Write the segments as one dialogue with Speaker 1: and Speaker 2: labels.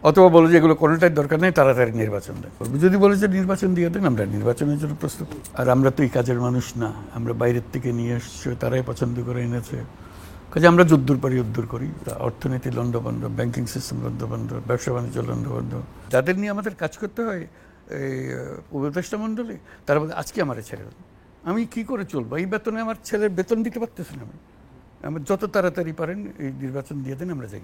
Speaker 1: অথবা বলে যে এগুলো কোনোটাই দরকার নেই, তাড়াতাড়ি নির্বাচন করবো। যদি বলে যে নির্বাচন দিয়ে দেন, আমরা নির্বাচনের জন্য প্রস্তুত। আর আমরা তো এই কাজের মানুষ না, আমরা বাইরের থেকে নিয়ে এসছি, তারাই পছন্দ করে এনেছে। কাজে আমরা যদ্দূর পারি উদ্দূর করি। অর্থনীতি লণ্ডভণ্ড, ব্যাংকিং সিস্টেম লণ্ডভণ্ড, ব্যবসা বাণিজ্য লণ্ডভণ্ড। যাদের নিয়ে আমাদের কাজ করতে হয় এই উপদেষ্টা মণ্ডলী, তারা বলে আজকে আমার ছেড়ে দেন, আমি কি করে চলবো? এই বেতনে আমার ছেলের বেতন দিতে পারতেছি না। আমি যত তাড়াতাড়ি পারেন এই নির্বাচন দিয়ে দেন, আমরা যাই।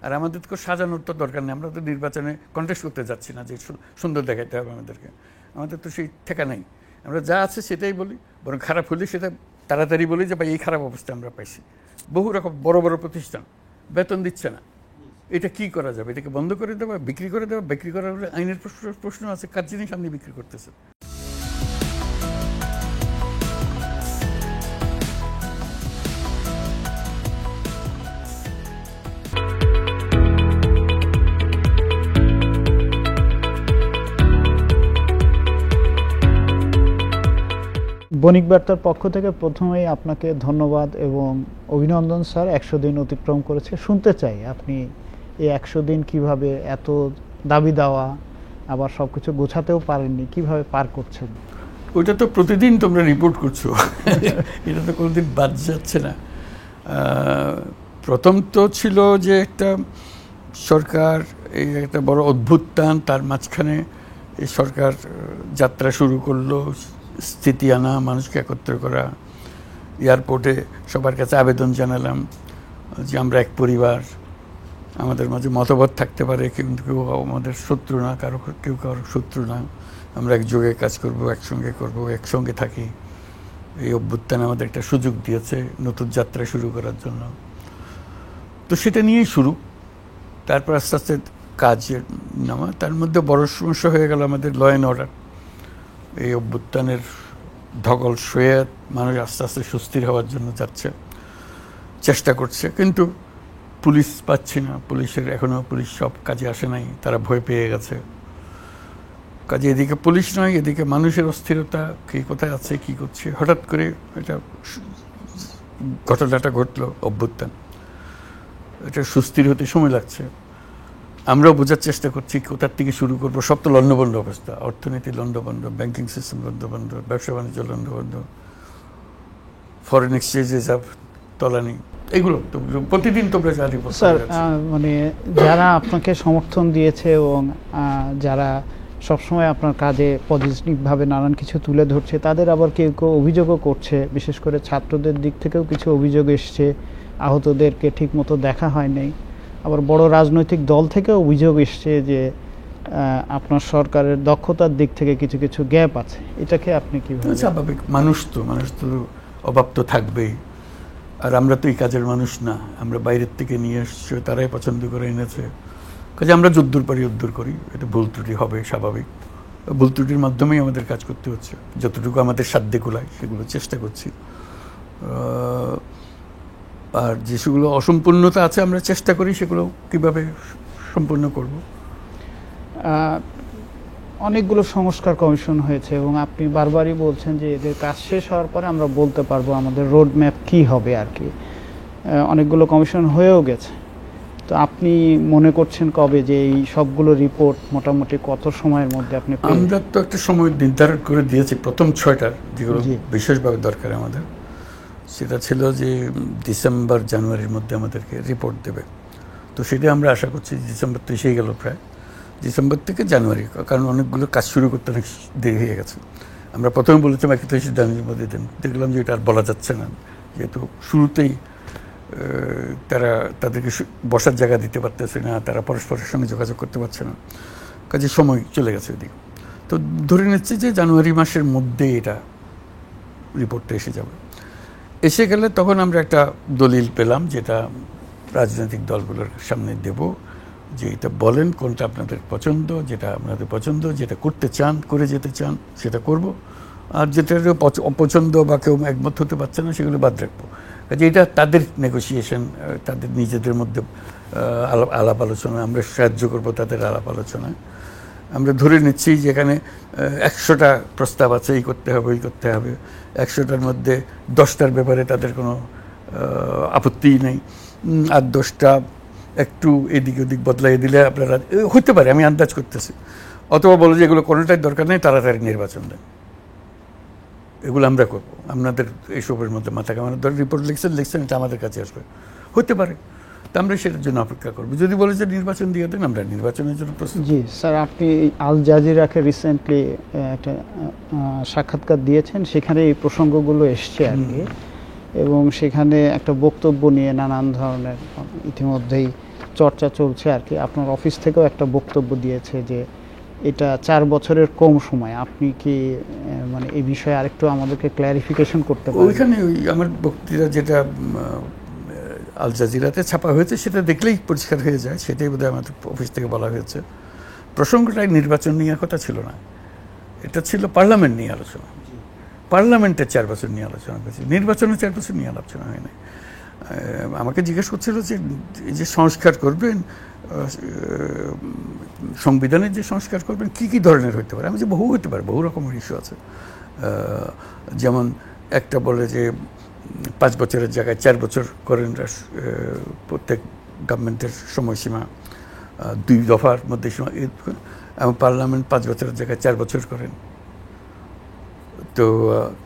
Speaker 1: আর আমাদের তো সাজানোর তো দরকার নেই, আমরা তো নির্বাচনে কন্টেস্ট করতে যাচ্ছি না যে সুন্দর দেখাতে হবে আমাদেরকে। আমাদের তো সেই ঠেকা নেই, আমরা যা আছে সেটাই বলি, বরং খারাপ হলে সেটা তাড়াতাড়ি বলি যে ভাই এই খারাপ অবস্থা আমরা পাইছি। বহু রকম বড় বড় প্রতিষ্ঠান বেতন দিচ্ছে না, এটা কি করা যাবে? এটাকে বন্ধ করে দেওয়া, বিক্রি করে দেওয়া? বিক্রি করার আইনের প্রশ্ন আছে, কার জিনিস আপনি বিক্রি করতেছেন?
Speaker 2: বণিক বার্তার পক্ষ থেকে প্রথমেই আপনাকে ধন্যবাদ এবং অভিনন্দন স্যার। 100 দিন অতিক্রম করেছে। শুনতে চাই আপনি এই 100 দিন কিভাবে এত দাবি দেওয়া আবার সবকিছু গোছাতেও পারেননি, কিভাবে পার করছেন?
Speaker 1: ওইটা তো প্রতিদিন তোমরা রিপোর্ট করছো, এটা তো কোনোদিন বাদ যাচ্ছে না। প্রথম তো ছিল যে একটা সরকার, এই একটা বড় অভ্যুত্থান, তার মাঝখানে এই সরকার যাত্রা শুরু করলো, স্থিতি আনা, মানুষকে একত্র করা। এয়ারপোর্টে সবার কাছে আবেদন জানালাম যে আমরা এক পরিবার, আমাদের মাঝে মতভেদ থাকতে পারে, কিন্তু কেউ আমাদের শত্রু না, কেউ কারো শত্রু না, আমরা একযোগে কাজ করব, একসঙ্গে করব, একসঙ্গে থাকি। এই অভ্যুত্থান আমাদের একটা সুযোগ দিয়েছে নতুন যাত্রা শুরু করার জন্য। তো সেটা নিয়েই শুরু। তারপর আস্তে আস্তে কাজের নামা। তার মধ্যে বড় সমস্যা হয়ে গেল আমাদের ল অ্যান্ড অর্ডার। এই অভ্যুত্থানের ধকল সয়ে মানুষ আস্তে আস্তে সুস্থির হওয়ার জন্য যাচ্ছে, চেষ্টা করছে, কিন্তু পুলিশ পাচ্ছি না। এখনও পুলিশ সব কাজে আসে নাই, তারা ভয় পেয়ে গেছে। কাজে এদিকে পুলিশ নয়, এদিকে মানুষের অস্থিরতা, কে কোথায় আছে, কি করছে। হঠাৎ করে এটা ঘটনাটা ঘটলো, অভ্যুত্থান। এটা সুস্থির হতে সময় লাগছে। আমরাও বোঝার চেষ্টা করছি কোথার থেকে শুরু করবো। সব তো লণ্ডভণ্ড অবস্থা, অর্থনীতি লণ্ডভণ্ড, ব্যাংকিং সিস্টেম লণ্ডভণ্ড, ব্যবসা বাণিজ্য লণ্ডভণ্ড, ফরেন এক্সচেঞ্জেস তলানি, এগুলো তো প্রতিদিন তোমরা জানি।
Speaker 2: স্যার, মানে যারা আপনাকে সমর্থন দিয়েছে এবং যারা সবসময় আপনার কাজে পজিটিভভাবে নানান কিছু তুলে ধরছে, তাদের আবার কেউ কেউ অভিযোগও করছে, বিশেষ করে ছাত্রদের দিক থেকেও কিছু অভিযোগ এসছে, আহতদেরকে ঠিকমতো দেখা হয় নাই। আবার বড় রাজনৈতিক দল থেকেও অভিযোগ এসছে যে আপনার সরকারের দক্ষতার দিক থেকে কিছু কিছু গ্যাপ আছে। এটাকে আপনি কীভাবে?
Speaker 1: স্বাভাবিক, মানুষ তো অভাব তো থাকবেই। আর আমরা তো এই কাজের মানুষ না, আমরা বাইরের থেকে নিয়ে এসছি, তারাই পছন্দ করে এনেছে। কাজে আমরা যদ্দূর পারি উদ্দূর করি। এটা ভুল ত্রুটি হবে, স্বাভাবিক। ভুল ত্রুটির মাধ্যমেই আমাদের কাজ করতে হচ্ছে। যতটুকু আমাদের সাধ্যে কুলায় সেগুলো চেষ্টা করছি। আর যেগুলো অসম্পূর্ণতা আছে আমরা চেষ্টা করি সেগুলো কিভাবে সম্পূর্ণ করব।
Speaker 2: অনেকগুলো সংস্কার কমিশন হয়েছে এবং আপনি বারবারই বলছেন যে এদের কাজ শেষ হওয়ার পরে আমরা বলতে পারবো আমাদের রোড ম্যাপ কী হবে আর কি। অনেকগুলো কমিশন হয়েও গেছে। তো আপনি মনে করছেন কবে যে এই সবগুলো রিপোর্ট মোটামুটি কত সময়ের মধ্যে আপনি?
Speaker 1: আমরা তো একটা সময় নির্ধারণ করে দিয়েছি প্রথম 6টার, যেগুলো বিশেষভাবে দরকার আমাদের। সেটা ছিল যে ডিসেম্বর জানুয়ারির মধ্যে আমাদেরকে রিপোর্ট দেবে। তো সেটা আমরা আশা করছি ডিসেম্বর তো এসেই গেল প্রায়, ডিসেম্বর থেকে জানুয়ারি, কারণ অনেকগুলো কাজ শুরু করতে অনেক দেরি হয়ে গেছে। আমরা প্রথমে বলেছিলাম 31 জানুয়ারির মধ্যে দেন, দেখলাম যে এটা আর বলা যাচ্ছে না, যেহেতু শুরুতেই তারা তাদেরকে বসার জায়গা দিতে পারতেছে না, তারা পরস্পরের সঙ্গে যোগাযোগ করতে পারছে না, কাজে সময় চলে গেছে ওদিকে। তো ধরে নিচ্ছে যে জানুয়ারি মাসের মধ্যে এটা রিপোর্টটা এসে যাবে। এসে গেলে তখন আমরা একটা দলিল পেলাম, যেটা রাজনৈতিক দলগুলোর সামনে দেব, যে এটা বলেন কোনটা আপনাদের পছন্দ, যেটা আপনাদের পছন্দ, যেটা করতে চান, করে যেতে চান সেটা করব, আর যেটা অপছন্দ বা কেউ একমত হতে পারছে না সেগুলো বাদ রাখবো। কাজে এটা তাদের নেগোসিয়েশন, তাদের নিজেদের মধ্যে আলাপ আলোচনা, আমরা সাহায্য করব তাদের আলাপ আলোচনায়। আমরা ধরে নিচ্ছি যেখানে 100টা প্রস্তাব আছে, এই করতে হবে, এই করতে হবে, 100টার মধ্যে 10টার ব্যাপারে তাদের কোনো আপত্তিই নেই, আর 10টা একটু এদিক ওদিক বদলাই দিলে আপনারা হতে পারে, আমি আন্দাজ করতেছি, অথবা বলো যে এগুলো কোনোটাই দরকার নেই, তাড়াতাড়ি নির্বাচন দেন, এগুলো আমরা করবো, আপনাদের এইসবের মধ্যে মাথা কামানোর ধরে রিপোর্ট লিখছেন এটা আমাদের কাছে আসবে, হতে পারে। তা আমরা সেটার জন্য অপেক্ষা করবো। যদি বলে যে নির্বাচন দিয়ে দেন, আমরা নির্বাচনের জন্য প্রস্তুত।
Speaker 2: জি স্যার, আপনি আল জাজিরাকে রিসেন্টলি একটা সাক্ষাৎকার দিয়েছেন, সেখানে এই প্রসঙ্গগুলো এসছে আর কি, এবং সেখানে একটা বক্তব্য নিয়ে নানান ধরনের ইতিমধ্যেই চর্চা চলছে আর কি। আপনার অফিস থেকেও একটা বক্তব্য দিয়েছে যে এটা 4 বছরের কম সময়। আপনি কি মানে এই বিষয়ে আরেকটু আমাদেরকে ক্ল্যারিফিকেশন করতে পারেন?
Speaker 1: ওইখানে আমার বক্তৃতা যেটা আল জাজিরাতে ছাপা হয়েছে সেটা দেখলেই পরিষ্কার হয়ে যায়, সেটাই বোধহয় আমাদের অফিস থেকে বলা হয়েছে। প্রসঙ্গটাই নির্বাচন নিয়ে কথা ছিল না, এটা ছিল পার্লামেন্ট নিয়ে আলোচনা। পার্লামেন্টের 4 বছর নিয়ে আলোচনা করেছি, নির্বাচনের 4 বছর নিয়ে আলোচনা হয় না। আমাকে জিজ্ঞেস করছিল যে এই যে সংস্কার করবেন, সংবিধানের যে সংস্কার করবেন কী কী ধরনের হতে পারে। আমি যে বহু হতে পারে, বহু রকমের ইস্যু আছে। যেমন একটা বলে যে 5 বছরের জায়গায় 4 বছর করেন প্রত্যেক গভর্নমেন্টের সময়সীমা, 2 দফার মধ্যে সময়, এবং পার্লামেন্ট 5 বছরের জায়গায় 4 বছর করেন। তো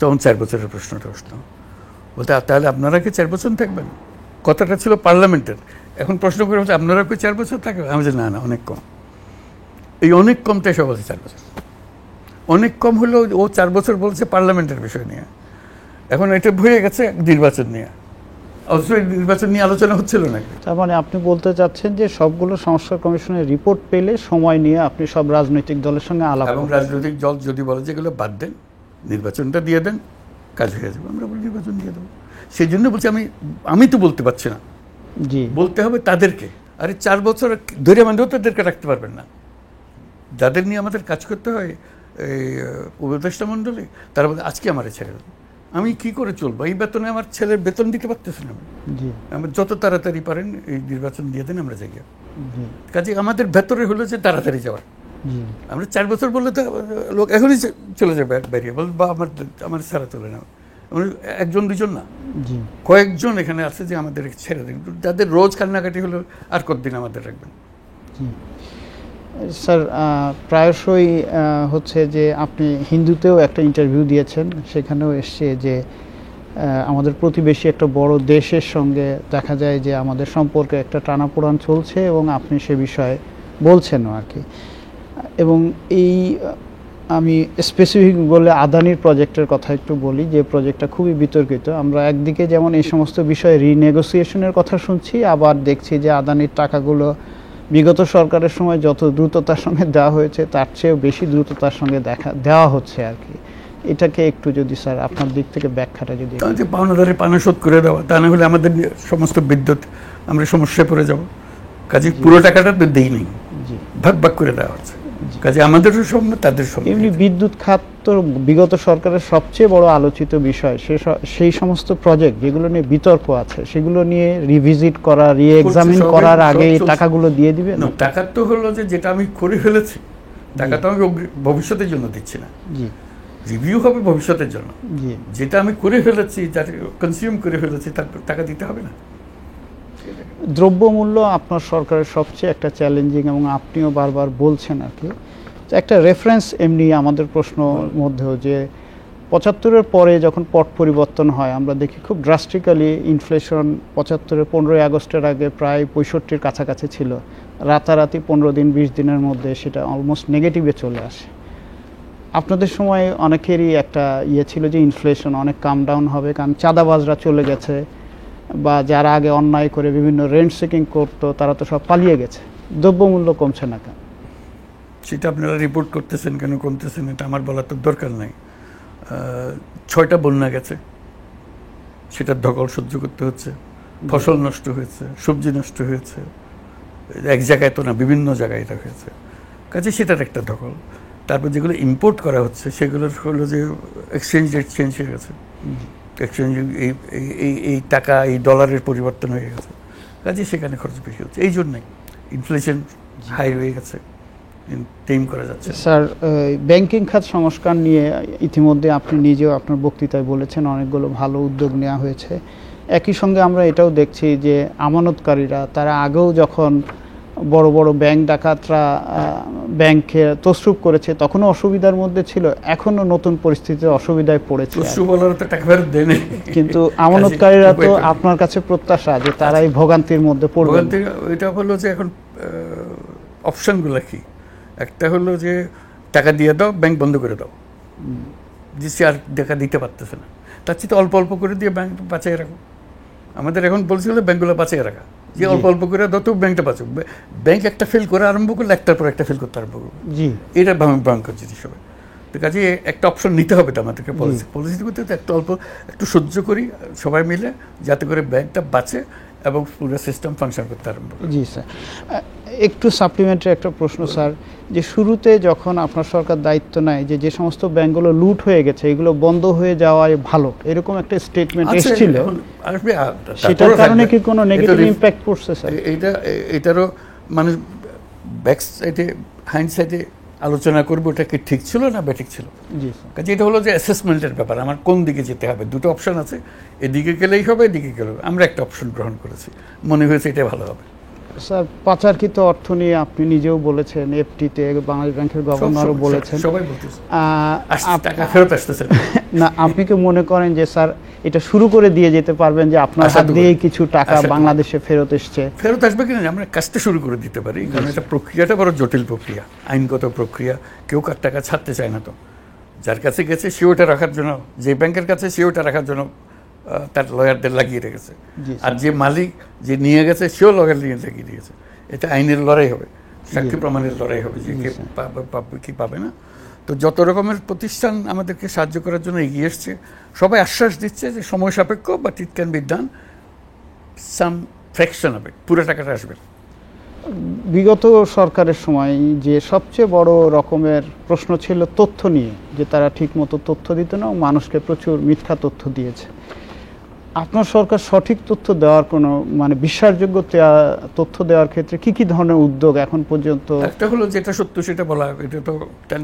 Speaker 1: তখন 4 বছরের প্রশ্নটা আসলো, বলতে তাহলে আপনারা কি 4 বছর থাকবেন? কথাটা ছিল পার্লামেন্টের। এখন প্রশ্ন করে বলছে আপনারা কি 4 বছর থাকবেন? আমি বলছি না না, অনেক কম। এই অনেক কমটা এসে বলছে 4 বছর। অনেক কম হলেও ও 4 বছর বলছে পার্লামেন্টের বিষয় নিয়ে। এখন এটা ভুলে গেছে নির্বাচন নিয়ে, অথচ নির্বাচন নিয়ে আলোচনা হচ্ছিল না।
Speaker 2: তার মানে আপনি বলতে চাচ্ছেন যে সবগুলো সংস্কার কমিশনের রিপোর্ট পেলে সময় নিয়ে আপনি সব রাজনৈতিক দলের সঙ্গে আলাপ,
Speaker 1: এবং রাজনৈতিক দল যদি বলে যে এগুলো বাদ দেন, নির্বাচনটা দিয়ে দেন, কাজ হয়ে যাবে, আমরা বলি নির্বাচন দিয়ে দেবো। সেই জন্য বলছি আমি তো বলতে পারছি না,
Speaker 2: জি
Speaker 1: বলতে হবে তাদেরকে। আরে 4 বছর ধরে আমাদেরও তাদেরকে রাখতে পারবেন না, যাদের নিয়ে আমাদের কাজ করতে হয় এই উপদেষ্টা মণ্ডলী, তারা বলে আজকে আমার ছেড়ে দেন, আমি কি করে চলবো? এই বেতনে আমার ছেলের বেতন দিতে পারতেছি না। আমি যত তাড়াতাড়ি পারেন এই নির্বাচন দিয়ে দেন, আমরা যাই। কাজে আমাদের ভেতরে হলো যে তাড়াতাড়ি যাওয়ার। আমরা 4 বছর বললে তো লোক এখনই চলে যাবে বেরিয়ে, বল বা আমার ছাড়া চলে না। একজন দুজন না, কয়েকজন এখানে আছে যে আমাদের ছেড়ে দেন, যাদের রোজ কান্নাকাটি হলো আর কতদিন আমাদের রাখবেন।
Speaker 2: স্যার, প্রায়শই হচ্ছে যে আপনি হিন্দুতেও একটা ইন্টারভিউ দিয়েছেন, সেখানেও এসছে যে আমাদের প্রতিবেশী একটা বড় দেশের সঙ্গে দেখা যায় যে আমাদের সম্পর্কে একটা টানাপোড়ান চলছে, এবং আপনি সে বিষয়ে বলছেনও আর কি। এবং এই আমি স্পেসিফিক বলে আদানির প্রজেক্টের কথা একটু বলি, যে প্রজেক্টটা খুবই বিতর্কিত। আমরা একদিকে যেমন এই সমস্ত বিষয়ে রিনেগোসিয়েশনের কথা শুনছি, আবার দেখছি যে আদানির টাকাগুলো বিগত সরকারের সময় যত দ্রুততার সঙ্গে দেওয়া হয়েছে তার চেয়েও বেশি দ্রুততার সঙ্গে দেওয়া হচ্ছে আর কি। এটাকে একটু যদি স্যার আপনার দিক থেকে ব্যাখ্যাটা যদি।
Speaker 1: পাওনাদারের পানা শোধ করে দেওয়া, তা না হলে আমাদের সমস্ত বিদ্যুৎ আমরা সমস্যায় পড়ে যাব। কাজে পুরো টাকাটা তো দেই নেই, ভাগ ভাগ করে দেওয়া হচ্ছে। কাজে আমাদেরও সব না, তাদের সব।
Speaker 2: এমনি বিদ্যুৎ খাত তো বিগত সরকারের সবচেয়ে বড় আলোচিত বিষয়। সেই সমস্ত প্রজেক্ট যেগুলো নিয়ে বিতর্ক আছে সেগুলো নিয়ে রিভিজিট করা, রি-এক্সামিন করার আগে টাকাগুলো দিয়ে দিবেন।
Speaker 1: টাকা তো হলো যে যেটা আমি করে ফেলেছি, টাকা তো আমি ভবিষ্যতের জন্য দিচ্ছি না। রিভিউ হবে ভবিষ্যতের জন্য। যেটা আমি করে ফেলেছি, যাতে কনজিউম করে ফেলেছি, তার টাকা দিতে হবে না।
Speaker 2: দ্রব্যমূল্য আপনার সরকারের সবচেয়ে একটা চ্যালেঞ্জিং, এবং আপনিও বারবার বলছেন আর কি। একটা রেফারেন্স এমনি আমাদের প্রশ্ন মধ্যেও যে 75-এর পরে যখন পট পরিবর্তন হয় আমরা দেখি খুব ড্রাস্টিক্যালি ইনফ্লেশন 75-এর 15ই আগস্টের আগে প্রায় 65-র কাছাকাছি ছিল, রাতারাতি 15 দিন 20 দিনের মধ্যে সেটা অলমোস্ট নেগেটিভে চলে আসে। আপনাদের সময় অনেকেরই একটা ছিল যে ইনফ্লেশন অনেক কাম ডাউন হবে, কারণ চাঁদাবাজরা চলে গেছে, বা যারা আগে অন্যায় করে বিভিন্ন রেন্ট সিকিং করতো তারা তো সব পালিয়ে গেছে। দ্রব্যমূল্য কমছে না কেন?
Speaker 1: সেটা আপনারা রিপোর্ট করতেছেন কেন, কমতেছেন, এটা আমার বলার তো দরকার নাই। 6টা বন্যা গেছে, সেটার ধকল সহ্য করতে হচ্ছে। ফসল নষ্ট হয়েছে, সবজি নষ্ট হয়েছে, এক জায়গায় তো না, বিভিন্ন জায়গায় এটা হয়েছে। কাজে সেটার একটা ধকল। তারপর যেগুলো ইম্পোর্ট করা হচ্ছে সেগুলোর হলো যে এক্সচেঞ্জ রেট চেঞ্জ হয়ে গেছে, এক্সচেঞ্জ এই টাকা এই ডলারের পরিবর্তন হয়ে গেছে। কাজে সেখানে খরচ বেশি হচ্ছে, এই জন্যই ইনফ্লেশন হাই হয়ে গেছে, টেম করা যাচ্ছে।
Speaker 2: স্যার, ব্যাংকিং খাত সংস্কার নিয়ে ইতিমধ্যে আপনি নিজেও আপনার বক্তৃতায় বলেছেন অনেকগুলো ভালো উদ্যোগ নেওয়া হয়েছে, একই সঙ্গে আমরা এটাও দেখছি যে আমানতকারীরা তারা আগেও যখন বড় বড় ব্যাংক ডাকাতরা ব্যাংকে তছরূপ করেছে তখনও অসুবিধার মধ্যে ছিল, এখনো নতুন পরিস্থিতিতে অসুবিধায় পড়েছে। কিন্তু আমানতকারীরা তো আপনার কাছে প্রত্যাশা যে তারাই ভোগান্তির মধ্যে পড়বে।
Speaker 1: এটা হলো যে এখন অপশনগুলো কি, একটা হলো যে টাকা দিয়ে দাও, ব্যাংক বন্ধ করে দাও, যে আর টাকা দিতে পারতেছে না, তার চেয়ে অল্প অল্প করে দিয়ে ব্যাংক বাঁচিয়ে রাখো। আমাদের এখন বলছিল ব্যাংকগুলো বাঁচিয়ে রাখা, যে অল্প অল্প করে দাও তো ব্যাংকটা বাঁচুক। ব্যাংক একটা ফেল করে আরম্ভ করলে একটার পর একটা ফেল করতে আরম্ভ করবে, এটা ভয়ঙ্কর জিনিস হবে। তো কাজে একটা অপশন নিতে হবে তো আমাদেরকে, পলিসি করতে একটু অল্প একটু সহ্য করি সবাই মিলে, যাতে করে ব্যাংকটা বাঁচে এবং পুরো সিস্টেম ফাংশন করতে আরম্ভ করে।
Speaker 2: জি স্যার, একটু সাপ্লিমেন্টারি একটা প্রশ্ন স্যার, যে শুরুতে যখন আপনার সরকার দায়িত্ব নেয় যে সমস্ত ব্যাংকগুলো লুট হয়ে গেছে এগুলো বন্ধ হয়ে যাওয়ায় ভালো, এরকম একটা স্টেটমেন্ট এসেছিল, সেটার কারণে কি কোনো নেগেটিভ ইম্প্যাক্ট পড়ছে স্যার?
Speaker 1: এটারও মানে ব্যাক সাইডে হাইন্ড সাইডে আলোচনা করবো ওটা কি ঠিক ছিল না ব্যাঠিক ছিল। কাজে এটা হলো যে অ্যাসেসমেন্টের ব্যাপার, আমার কোন দিকে যেতে হবে। দুটো অপশন আছে, এদিকে গেলেই হবে এদিকে গেলেও, আমরা একটা অপশন গ্রহণ করেছি, মনে হয়েছে এটা ভালো হবে।
Speaker 2: স্যার পাচারকৃত অর্থ নিয়ে আপনি নিজেও বলেছেন, এফটিতে বাংলাদেশ ব্যাংকের গভর্নরও বলেছেন,
Speaker 1: সবাই বলতেছে টাকা ফেরত আসতেছে
Speaker 2: না। আপনি কি মনে করেন যে স্যার এটা শুরু করে দিয়ে যেতে পারবেন যে আপনার হাত দিয়েই কিছু টাকা বাংলাদেশে ফেরত এসছে?
Speaker 1: ফেরত আসবে কিনা আমরা কাজটা শুরু করে দিতে পারি, কারণ এটা প্রক্রিয়াটা বড় জটিল প্রক্রিয়া, আইনগত প্রক্রিয়া। কেউ কার টাকা ছাড়তে চায় না, তো যার কাছে গেছে সে ওটা রাখার জন্য, যে ব্যাংকের কাছে সে ওটা রাখার জন্য তার লয়ারদের লাগিয়ে রেখেছে, আর যে মালিক যে নিয়ে গেছে সেও লয়ার নিয়ে লাগিয়ে দিয়েছে। এটা আইনের লড়াই হবে, সাক্ষী প্রমাণের লড়াই হবে, যে কে পাবে কি পাবে না। তো যত রকমের প্রতিষ্ঠান আমাদেরকে সাহায্য করার জন্য এগিয়ে এসছে, সবাই আশ্বাস দিচ্ছে যে সময় সাপেক্ষ, but it can be done, some fraction হবে, পুরো টাকাটা আসবে।
Speaker 2: বিগত সরকারের সময় যে সবচেয়ে বড় রকমের প্রশ্ন ছিল তথ্য নিয়ে, যে তারা ঠিকমতো তথ্য দিত না, মানুষকে প্রচুর মিথ্যা তথ্য দিয়েছে। আপনার সরকার সঠিক তথ্য দেওয়ার কোনো মানে বিশ্বাসযোগ্য তথ্য দেওয়ার ক্ষেত্রে কি কি ধরনের উদ্যোগ এখন পর্যন্ত?
Speaker 1: একটা হলো যেটা সত্য সেটা বলা, এটা তো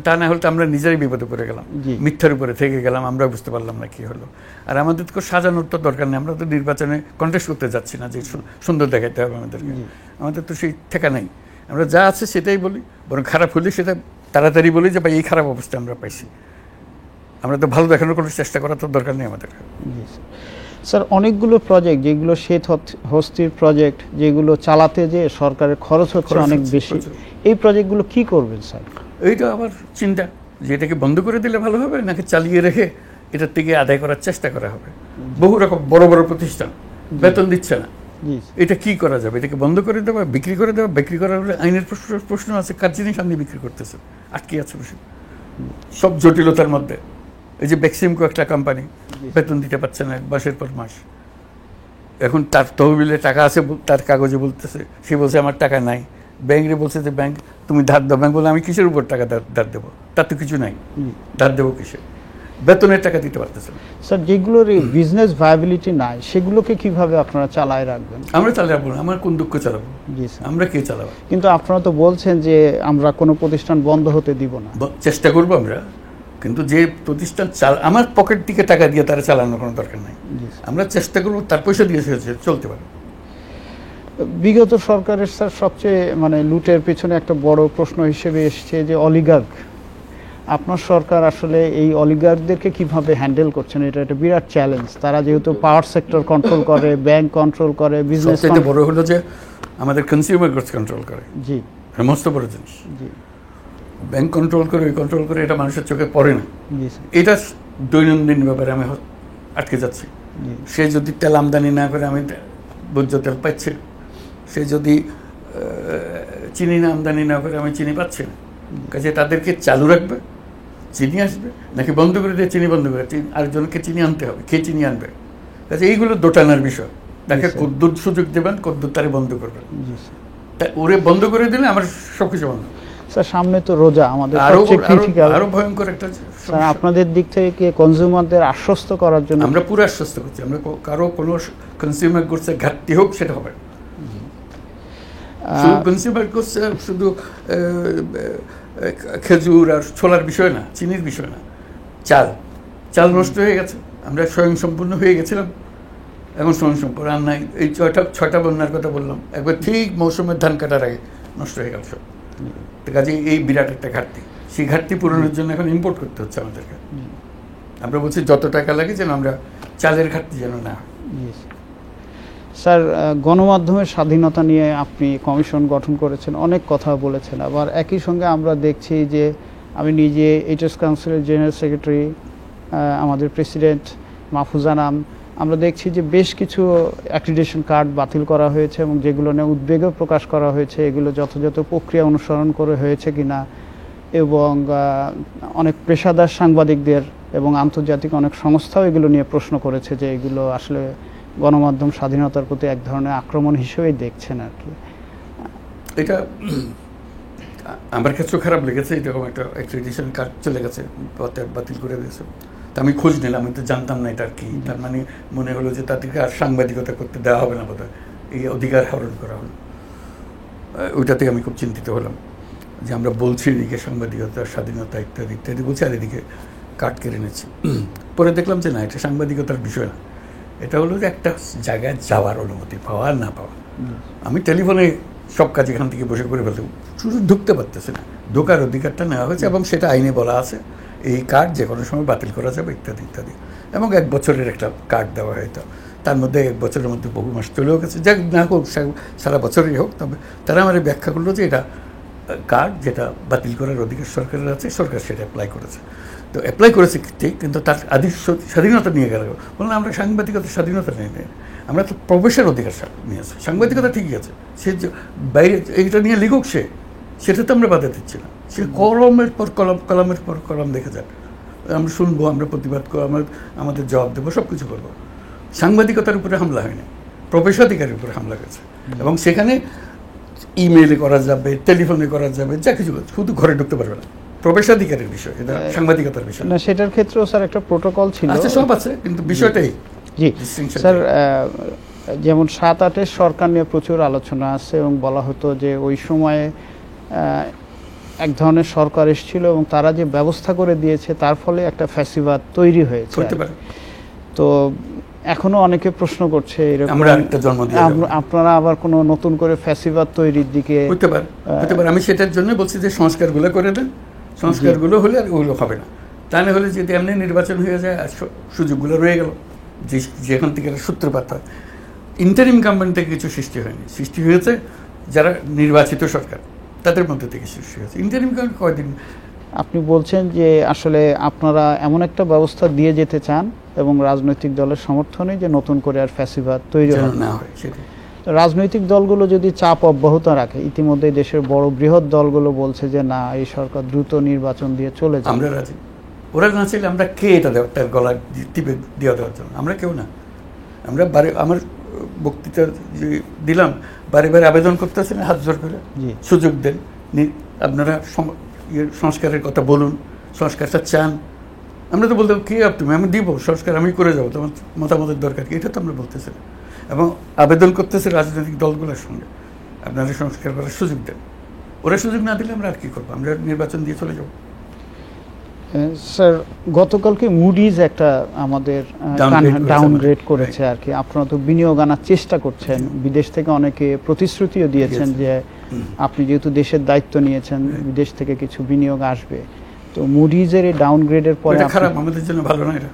Speaker 1: তা না হলে তো আমরা নিজেরাই বিপদে পড়ে গেলাম, মিথ্যার উপরে থেকে গেলাম, আমরা বুঝতে পারলাম না কি হলো। আর আমাদের তো সাজানোর তো দরকার নেই, আমরা তো নির্বাচনে কন্টেস্ট করতে যাচ্ছি না যে সুন্দর দেখাইতে হবে আমাদেরকে, আমাদের তো সেই ঠেকা নেই। আমরা যা আছে সেটাই বলি, বরং খারাপ হলে সেটা তাড়াতাড়ি বলি যে ভাই এই খারাপ অবস্থা আমরা পাইছি। আমরা তো ভালো দেখানোর কোনো চেষ্টা করার তো দরকার নেই আমাদের।
Speaker 2: স্যার অনেকগুলো প্রজেক্ট যেগুলো শ্বেত হস্তির প্রজেক্ট, যেগুলো চালাতে যে সরকারের খরচ হচ্ছে অনেক বেশি, এই প্রজেক্টগুলো কি করবেন স্যার?
Speaker 1: এইটা আবার চিন্তা যে এটাকে বন্ধ করে দিলে ভালো হবে নাকি চালিয়ে রেখে এটার থেকে আদায় করার চেষ্টা করা হবে। বহু রকম বড় বড় প্রতিষ্ঠান বেতন দিচ্ছে না, এটা কি করা যাবে? এটাকে বন্ধ করে দেওয়া, বিক্রি করে দেওয়া? বিক্রি করার আইনের প্রশ্ন আছে, কার জিনিস আপনি বিক্রি করতেছে, আটকে আছে বসে সব জটিলতার মধ্যে। এই যে বেক্সিমকো একটা কোম্পানি বেতন দিতে পারছে না মাসের পর মাস, এখন তার তহবিলে টাকা আছে, তার কাগজে বলতেছে, সে বলছে আমার টাকা নাই। ব্যাংকে বলছে যে ব্যাংক তুমি ধার দাও, ব্যাংক বলে আমি কিসের উপর টাকা ধার দেবো, তার তো কিছু নাই, ধার দেবো কিসে? বেতনের টাকা দিতে পারতেছে না।
Speaker 2: স্যার যেগুলোর বিজনেস ভায়াবিলিটি নাই সেগুলোকে কিভাবে আপনারা চালায় রাখবেন?
Speaker 1: আমরা চালিয়ে রাখবো না, আমরা কোন দুঃখ চালাবো? আমরা কে চালাবো?
Speaker 2: কিন্তু আপনারা তো বলছেন যে আমরা কোনো প্রতিষ্ঠান বন্ধ হতে দিব না।
Speaker 1: চেষ্টা করবো আমরা, কিন্তু যে প্রতিষ্ঠান আমার পকেট থেকে টাকা দিয়ে তারা চালানোর কোনো দরকার নাই। আমরা চেষ্টা করবো তার পয়সা দিয়ে চলতে পারে।
Speaker 2: বিগত সরকারের স্যার সবচেয়ে মানে লুটের পেছনে একটা বড় প্রশ্ন হিসেবে এসছে যে অলিগার্ক। আপনার সরকার আসলে এই অলিগার্কদেরকে কিভাবে হ্যান্ডেল করছেন? এটা একটা বিরাট চ্যালেঞ্জ। তারা যেহেতু পাওয়ার সেক্টর কন্ট্রোল করে, ব্যাংক কন্ট্রোল করে, বিজনেস,
Speaker 1: সবচেয়ে বড় হলো যে আমাদের কনজিউমার গুডস কন্ট্রোল করে।
Speaker 2: জি,
Speaker 1: মস্ত বড় জিনিস। জি, ব্যাংক কন্ট্রোল করে, এটা মানুষের চোখে পড়ে না। এটা দৈনন্দিন ব্যাপারে আমি আটকে যাচ্ছি। সে যদি তেল আমদানি না করে আমি ভোজ্য তেল পাচ্ছি, সে যদি চিনি না আমদানি না করে আমি চিনি পাচ্ছি না। কাজে তাদেরকে চালু রাখবে, চিনি আসবে, নাকি বন্ধ করে দিয়ে চিনি বন্ধ করে আরেকজনকে চিনি আনতে হবে, কে চিনি আনবে? কাজে এইগুলো দোটানার বিষয়। তাকে কদ্দুর সুযোগ দেবেন, কদ্দুর তারে বন্ধ করবেন। ওরে বন্ধ করে দিলে আমার সবকিছু বন্ধ।
Speaker 2: স্যার সামনে তো রোজা, আমাদের
Speaker 1: আরো ভয়ঙ্কর একটা।
Speaker 2: স্যার আপনাদের দিক থেকে কনজিউমারদের আশ্বস্ত করার জন্য
Speaker 1: আমরা পুরো আশ্বস্ত করছি, আমরা কারো কোনো কনজিউমার গুডসের ঘাটতি হোক সেটা হবে। কনজিউমার গুডস শুধু খেজুর আর ছোলার বিষয় না, চিনির বিষয় না, চাল নষ্ট হয়ে গেছে, আমরা স্বয়ংসম্পূর্ণ হয়ে গেছিলাম, এখন শুনুন পরে আর নাই। এই ছয়টা বন্যার কথা বললাম, একবার ঠিক মৌসুমের ধান কাটার আগে নষ্ট হয়ে গেল সব। তো কাজে এই বিরাট একটা ঘাটতি, সেই ঘাটতি পূরণের জন্য এখন ইম্পোর্ট করতে হচ্ছে আমাদেরকে। আমরা বলছি যত টাকা লাগে যেন আমরা চালের ঘাটতি যেন না হয়।
Speaker 2: স্যার, গণমাধ্যমের স্বাধীনতা নিয়ে আপনি কমিশন গঠন করেছেন, অনেক কথা বলেছেন। আবার একই সঙ্গে আমরা দেখছি যে আমি নিজে এইচএস কাউন্সিলের জেনারেল সেক্রেটারি, আমাদের প্রেসিডেন্ট মাহফুজা নাম, আমরা দেখছি যে বেশ কিছু অ্যাক্রিডিটেশন কার্ড বাতিল করা হয়েছে এবং যেগুলো নিয়ে উদ্বেগও প্রকাশ করা হয়েছে এগুলো যথাযথ প্রক্রিয়া অনুসরণ করে হয়েছে কিনা, এবং অনেক পেশাদার সাংবাদিকদের এবং আন্তর্জাতিক অনেক সংস্থাও এগুলো নিয়ে প্রশ্ন করেছে যে এগুলো আসলে গণমাধ্যম স্বাধীনতার প্রতি এক ধরনের আক্রমণ হিসেবেই দেখছেন আর কি।
Speaker 1: এটা আমার কাছেও খারাপ লেগেছে, এরকম একটা অ্যাক্রিডিটেশন কার্ড চলে গেছে, বাতিল করে দিয়েছে। তা আমি খোঁজ নিলাম, আমি তো জানতাম না এটা কি। তার মানে মনে হলো যে তাদেরকে আর সাংবাদিকতা করতে দেওয়া হবে না, বোধহয় এই অধিকার হরণ করা হলো। ওইটাতে আমি খুব চিন্তিত হলাম যে আমরা বলছি এদিকে সাংবাদিকতার স্বাধীনতা ইত্যাদি ইত্যাদি বলছি, আর এদিকে কাট কেড়ে নিচ্ছি। পরে দেখলাম যে না, এটা সাংবাদিকতার বিষয় না, এটা হলো যে একটা জায়গায় যাওয়ার অনুমতি পাওয়া আর না পাওয়া। আমি টেলিফোনে সব কাজ এখান থেকে বসে করে ফেলতে, শুধু ঢুকতে পারতেছে না, ঢোকার অধিকারটা নেওয়া হয়েছে এবং সেটা আইনে বলা আছে এই কার্ড যে কোনো সময় বাতিল করা যাবে ইত্যাদি ইত্যাদি। এবং 1 বছরের একটা কার্ড দেওয়া হয়তো, তার মধ্যে 1 বছরের মধ্যে বহু মাস চলেও গেছে, যাক না হোক সারা বছরই হোক। তবে তারা আমার ব্যাখ্যা করলো যে এটা কার্ড যেটা বাতিল করার অধিকার সরকারের আছে, সরকার সেটা অ্যাপ্লাই করেছে। তো অ্যাপ্লাই করেছে ঠিক, কিন্তু তার স্বাধীনতা নিয়ে গেল। বললাম আমরা সাংবাদিকতার স্বাধীনতা নেই, আমরা তো প্রবেশের অধিকার নিয়েছি। সাংবাদিকতা ঠিকই আছে, সে বাইরে এইটা নিয়ে লিখুক, সেটা তো আমরা বাধা দিচ্ছি না। সে কলমের পর কলম, কলমের পর কলম দেখে যাক, আমরা শুনবো, আমরা প্রতিবাদ করবো, আমাদের জবাব দেবো, সব কিছু করবো। সাংবাদিকতার উপরে হামলা হয়নি, প্রবেশাধিকারের উপরে হামলা হয়েছে। এবং সেখানে ইমেইলে করা যাবে, টেলিফোনে করা যাবে, যা কিছু, শুধু ঘরে ঢুকতে পারবে না। প্রবেশাধিকারের বিষয়, এটা সাংবাদিকতার বিষয়
Speaker 2: না। সেটার ক্ষেত্রেও স্যার একটা প্রোটোকল ছিল,
Speaker 1: আচ্ছা সব আছে, কিন্তু বিষয়টাই।
Speaker 2: জি স্যার, যেমন 7-8-এর সরকার নিয়ে প্রচুর আলোচনা আছে এবং বলা হতো যে ওই সময়ে এক ধরনের সরকার এসেছিল এবং তারা যে ব্যবস্থা করে দিয়েছে তার ফলে একটা ফ্যাসিবাদ তৈরি হয়েছে। তো এখনো অনেকে প্রশ্ন করছে এরকম আপনারা আবার কোনো নতুন করে ফ্যাসিবাদ তৈরির দিকে
Speaker 1: হতে পারে। আমি সেটার জন্য বলছি যে সংস্কারগুলো করে দেন, সংস্কারগুলো হলে আর ওগুলো হবে না। তা না হলে যদি এমনি নির্বাচন হয়ে যায় আর সুযোগগুলো রয়ে গেল, যেখান থেকে সূত্রপাত হয়। ইন্টারিম গভর্নমেন্ট থেকে কিছু সৃষ্টি হয়নি, সৃষ্টি হয়েছে যারা নির্বাচিত সরকার তাদের মধ্যে থেকে সৃষ্টি হয়েছে। ইন্টারিম গভর্নমেন্ট কয়দিন।
Speaker 2: আপনি বলছেন যে আসলে আপনারা এমন একটা ব্যবস্থা দিয়ে যেতে চান এবং রাজনৈতিক দলের সমর্থনে যে নতুন করে আর ফ্যাসিবাদ তৈরি
Speaker 1: না হয়।
Speaker 2: রাজনৈতিক দলগুলো যদি চাপ অব্যাহত রাখে, ইতিমধ্যে দেশের বড় বৃহৎ দলগুলো বলছে যে না, এই সরকার দ্রুত নির্বাচন দিয়ে চলে যায়,
Speaker 1: আমরা রাজি। ওরা না চাইলে আমরা কে এটা দেওয়া, তার গলা টিপে দেওয়ার জন্য? আমরা কেউ না। আমরা আমার বক্তৃতা যে দিলাম, বারে বারে আবেদন করতেছেন হাত জোর করে, সুযোগ দেন, আপনারা সংস্কারের কথা বলুন, সংস্কারটা চান। আমরা তো বলতে কে তুমি, আমি দিব সংস্কার, আমি করে যাবো, তোমার মতামতের দরকার কি, এটা তো আমরা বলতেছি না। এবং আবেদন করতেছে রাজনৈতিক দলগুলোর সঙ্গে, আপনারা সংস্কার করার সুযোগ দেন। ওরা সুযোগ না দিলে আমরা আর কি করবো? আমরা নির্বাচন দিয়ে চলে যাবো।
Speaker 2: স্যার, গতকালকে মুডিজ একটা আমাদের ডাউনগ্রেড করেছে আর কি। আপনারা তো বিনিয়োগ আনার চেষ্টা করছেন, বিদেশ থেকে অনেকে প্রতিশ্রুতিও দিয়েছেন যে আপনি যেহেতু দেশের দায়িত্ব নিয়েছেন, বিদেশ থেকে কিছু বিনিয়োগ আসবে। তো মুডিজের এই ডাউনগ্রেডের পরে
Speaker 1: খারাপ, আমাদের জন্য ভালো না, এটা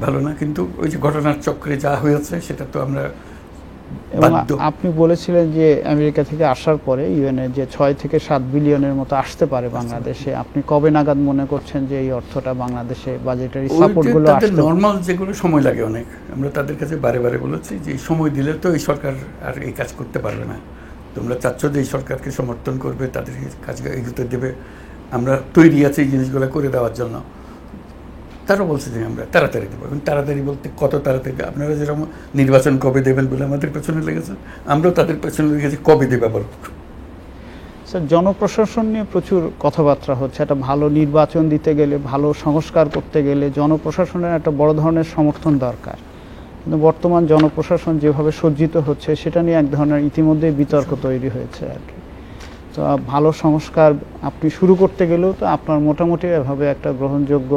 Speaker 1: ভালো না। কিন্তু ওই যে ঘটনার চক্রে যা হয়েছে সেটা তো আমরা।
Speaker 2: আপনি বলেছিলেন যে আমেরিকা থেকে আসার পরে ইউএনএ যে 6 থেকে 7 বিলিয়নের মতো আসতে পারে বাংলাদেশে। আপনি কবে নাগাদ মনে করছেন যে এই অর্থটা বাংলাদেশে বাজেটারি সাপোর্টগুলো আসবে?
Speaker 1: নরমাল যেগুলো সময় লাগে অনেক, আমরা তাদের কাছে বারে বারে বলেছি যে সময় দিলে তো এই সরকার আর এই কাজ করতে পারবে না। তোমরা চাচ্ছ যে এই সরকারকে সমর্থন করবে, তাদের কাজ এগোতে দেবে, আমরা তৈরি আছি এই জিনিসগুলো করে দেওয়ার জন্য। তারাও বলছে যে আমরা তাড়াতাড়ি দেবো। এবং তাড়াতাড়ি বলতে কত তাড়াতাড়ি? আপনারা যেরকম নির্বাচন কবে দেবেন বলে আমাদের পেছনে লেগেছে, আমরাও তাদের পেছনে লেগেছি কবে দেবে বল।
Speaker 2: স্যার, জনপ্রশাসন নিয়ে প্রচুর কথাবার্তা হচ্ছে। একটা ভালো নির্বাচন দিতে গেলে, ভালো সংস্কার করতে গেলে জনপ্রশাসনের একটা বড় ধরনের সমর্থন দরকার। কিন্তু বর্তমান জনপ্রশাসন যেভাবে সজ্জিত হচ্ছে সেটা নিয়ে এক ধরনের ইতিমধ্যেই বিতর্ক তৈরি হয়েছে আর কি। তো ভালো সংস্কার আপনি শুরু করতে গেলেও তো আপনার মোটামুটি এভাবে একটা গ্রহণযোগ্য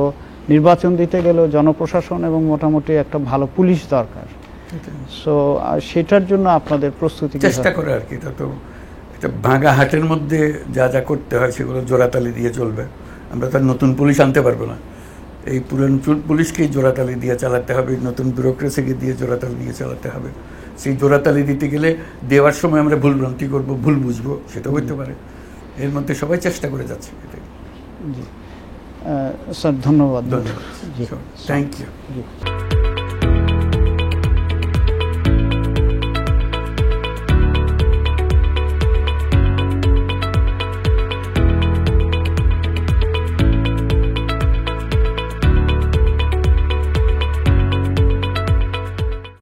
Speaker 2: নির্বাচন দিতে গেলেও জনপ্রশাসন এবং মোটামুটি একটা ভালো পুলিশ দরকার। সো সেটার জন্য আপনাদের প্রস্তুতি
Speaker 1: চেষ্টা করে আর কি। এটা তো এটা ভাঙা হাটের মধ্যে যা যা করতে হয় সেগুলো জোড়াতালি দিয়ে চলবে। আমরা তার নতুন পুলিশ আনতে পারবো না, এই পুরানো পুলিশকেই জোড়াতালি দিয়ে চালাতে হবে, নতুন ব্যুরোক্রেসিকে দিয়ে জোড়াতালি দিয়ে চালাতে হবে। সেই জোড়াতালি দিতে গেলে দেওয়ার সময় আমরা ভুলভ্রান্তি করবো, ভুল বুঝবো, সেটা হইতে পারে। এর মধ্যে সবাই চেষ্টা করে যাচ্ছে।
Speaker 2: জি স্যার, ধন্যবাদ।
Speaker 1: ধন্যবাদ,
Speaker 2: জি,
Speaker 1: থ্যাংক ইউ।
Speaker 2: জি।